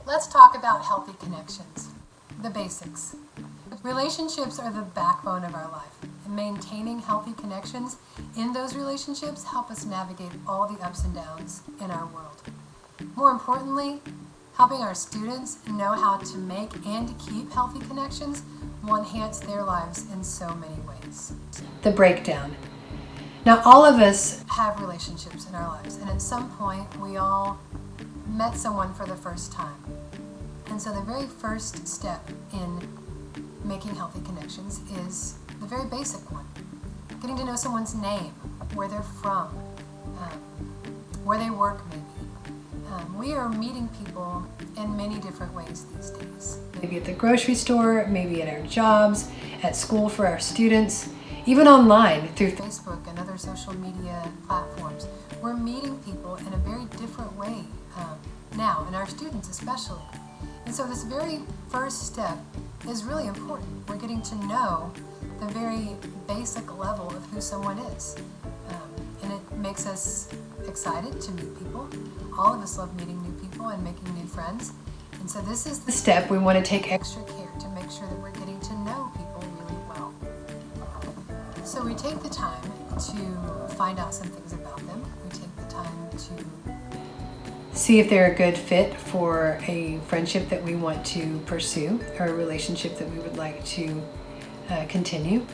Let's talk about healthy connections, the basics. Relationships are the backbone of our life, and maintaining healthy connections in those relationships help us navigate all the ups and downs in our world. More importantly, helping our students know how to make and to keep healthy connections will enhance their lives in so many ways. The breakdown. Now, all of us have relationships in our lives, and at some point we all met someone for the first time. And so the very first step in making healthy connections is the very basic one. Getting to know someone's name, where they're from, where they work maybe. We are meeting people in many different ways these days. Maybe at the grocery store, maybe at our jobs, at school for our students, even online through Facebook and other social media platforms. We're meeting people in a very different way now, and our students especially. And so this very first step is really important. We're getting to know the very basic level of who someone is. And it makes us excited to meet people. All of us love meeting new people and making new friends. And so this is the step we want to take extra care to make sure that we're getting to know people really well. So we take the time to find out some things about them. We take the time to see if they're a good fit for a friendship that we want to pursue or a relationship that we would like to continue.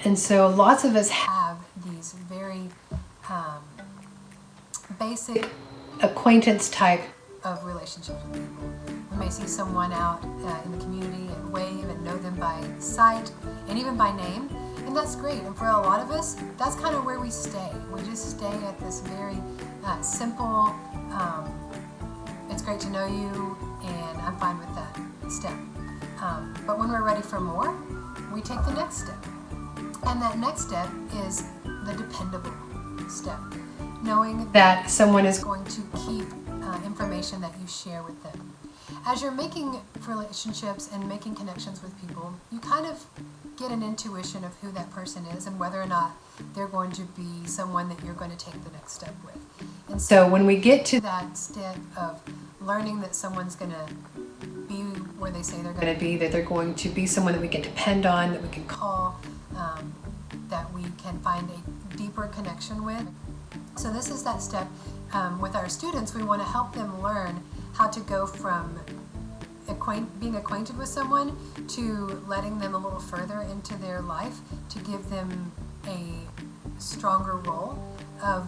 And so lots of us have these very basic acquaintance type of relationships with people. We may see someone out in the community and wave and know them by sight and even by name, and that's great. And for a lot of us, that's kind of where we stay. We just stay at this very simple, it's great to know you, and I'm fine with that step. But when we're ready for more, we take the next step. And that next step is the dependable step. Knowing that someone is going to keep information that you share with them. As you're making relationships and making connections with people, you kind of get an intuition of who that person is and whether or not they're going to be someone that you're going to take the next step with. And so when we get to that step of learning that someone's going to be where they say they're going to be, that they're going to be someone that we can depend on, that we can call, that we can find a deeper connection with. So this is that step. With our students, we want to help them learn how to go from being acquainted with someone to letting them a little further into their life to give them a stronger role of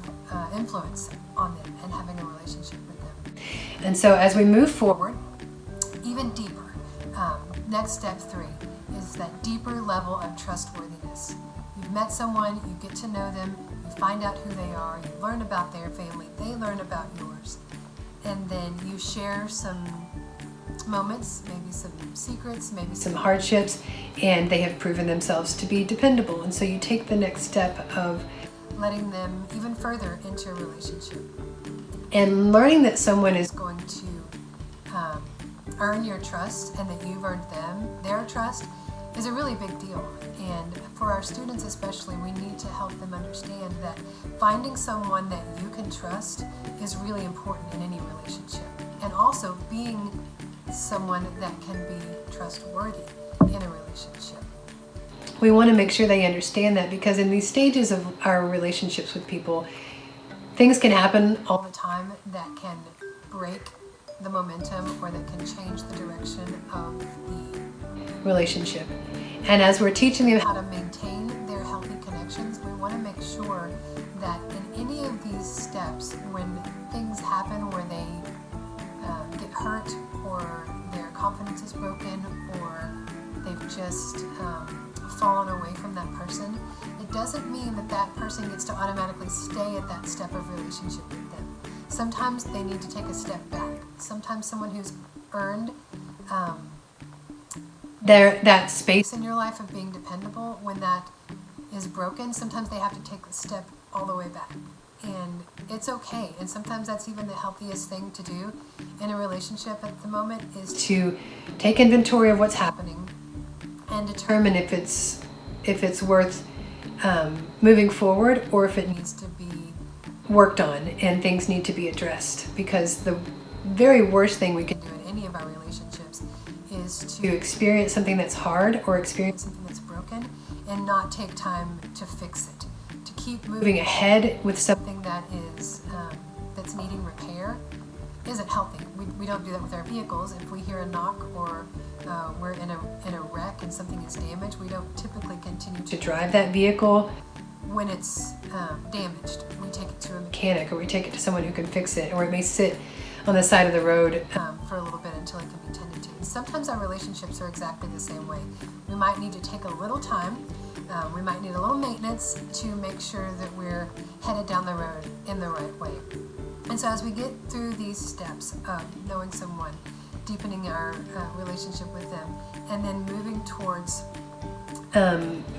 influence on them and having a relationship with them. And so as we move forward, even deeper, next step 3 is that deeper level of trustworthiness. You've met someone, you get to know them, you find out who they are, you learn about their family, they learn about yours, and then you share some moments, maybe some secrets, maybe some hardships, and they have proven themselves to be dependable. And so you take the next step of letting them even further into a relationship. And learning that someone is going to earn your trust and that you've earned their trust is a really big deal. And for our students especially, we need to help them understand that finding someone that you can trust is really important in any relationship. And also being someone that can be trustworthy in a relationship. We want to make sure they understand that, because in these stages of our relationships with people, things can happen all the time that can break the momentum or that can change the direction of the relationship. And as we're teaching them how to maintain their healthy connections, we want to make sure that in any of these steps, when things happen where they get hurt or their confidence is broken or they've just fallen away from that person, it doesn't mean that that person gets to automatically stay at that step of relationship with them. Sometimes they need to take a step back. Sometimes someone who's earned that space in your life of being dependable, when that is broken, sometimes they have to take a step all the way back. And it's okay. And sometimes that's even the healthiest thing to do in a relationship at the moment, is to take inventory of what's happening and determine if it's worth moving forward, or if it needs to be worked on and things need to be addressed, because very worst thing we can do in any of our relationships is to experience something that's hard or experience something that's broken and not take time to fix it. To keep moving ahead with something that is that's needing repair isn't healthy. We don't do that with our vehicles. If we hear a knock or we're in a wreck and something is damaged, we don't typically continue to drive that vehicle when it's damaged. We take it to a mechanic, or we take it to someone who can fix it, or it may sit on the side of the road for a little bit until it can be tended to. And sometimes our relationships are exactly the same way. We might need to take a little time. We might need a little maintenance to make sure that we're headed down the road in the right way. And so as we get through these steps of knowing someone, deepening our relationship with them, and then moving towards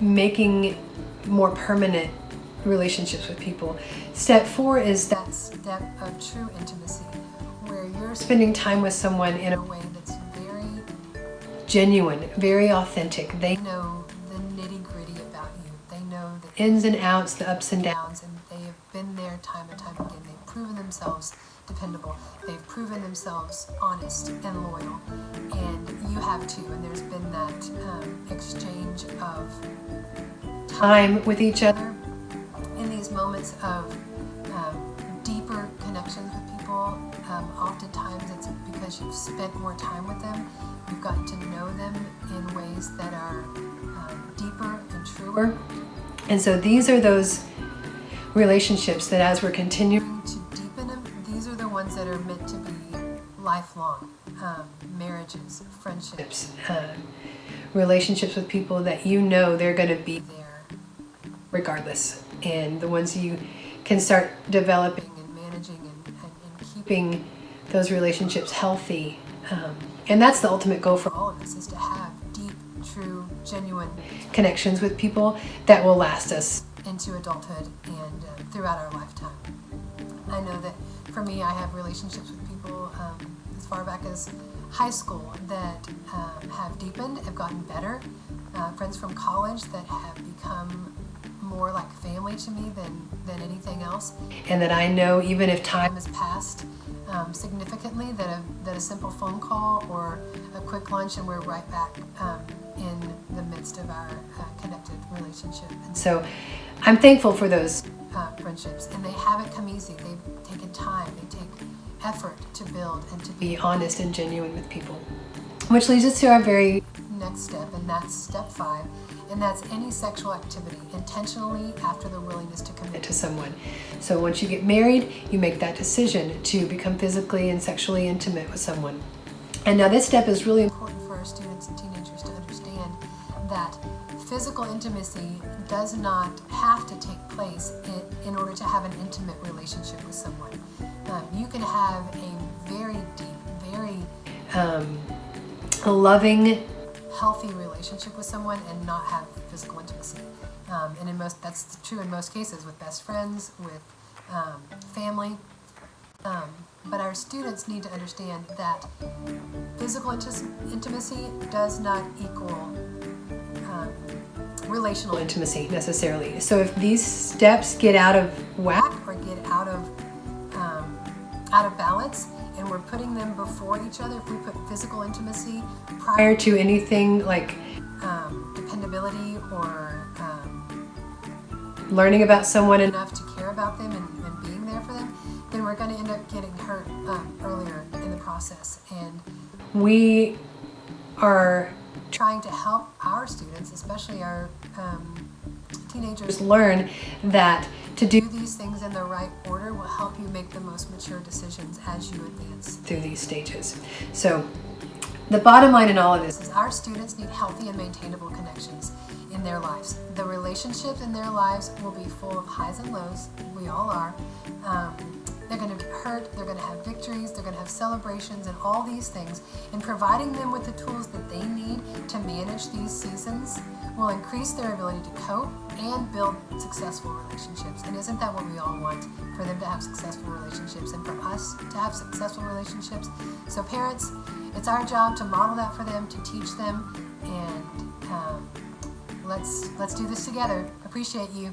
making more permanent relationships with people, step 4 is that step of true intimacy, where you're spending time with someone in a way that's very genuine, very authentic. They know the nitty-gritty about you. They know the ins and outs, the ups and downs, and they have been there time and time again. They've proven themselves dependable. They've proven themselves honest and loyal, and you have too. And there's been that exchange of time with each other in these moments of deeper connections with people. Oftentimes it's because you've spent more time with them. You've gotten to know them in ways that are deeper and truer. And so these are those relationships that, as we're continuing to deepen them, these are the ones that are meant to be lifelong. Marriages, friendships, relationships with people that you know they're going to be there regardless. And the ones you can start developing and managing and keeping those relationships healthy. And that's the ultimate goal for all of us, is to have deep, true, genuine connections with people that will last us into adulthood and throughout our lifetime. I know that for me, I have relationships with people as far back as high school that have deepened, have gotten better. Friends from college that have become more like family to me than anything else. And that I know, even if time has passed significantly, that a simple phone call or a quick lunch and we're right back in the midst of our connected relationship. And so I'm thankful for those friendships, and they haven't come easy. They've taken time, they take effort to build and to be honest and genuine with people. Which leads us to our very next step, and that's step 5, and that's any sexual activity intentionally after the willingness to commit to someone. So once you get married, you make that decision to become physically and sexually intimate with someone. And now this step is really important for our students and teenagers to understand that physical intimacy does not have to take place in order to have an intimate relationship with someone. You can have a very deep, very loving, healthy relationship with someone and not have physical intimacy. And that's true in most cases, with best friends, with family. But our students need to understand that physical intimacy does not equal relational intimacy necessarily. So if these steps get out of whack or get out of balance, and we're putting them before each other, if we put physical intimacy prior to anything like dependability or learning about someone enough to care about them and being there for them, then we're going to end up getting hurt earlier in the process. And we are trying to help our students, especially our teenagers, learn that to do these things in the right order will help you make the most mature decisions as you advance through these stages. So the bottom line in all of this is our students need healthy and maintainable connections in their lives. The relationships in their lives will be full of highs and lows. We all are. They're going to get hurt, they're going to have victories, they're going to have celebrations and all these things. And providing them with the tools that they need to manage these seasons will increase their ability to cope and build successful relationships. And isn't that what we all want? For them to have successful relationships and for us to have successful relationships. So parents, it's our job to model that for them, to teach them, and let's do this together. Appreciate you.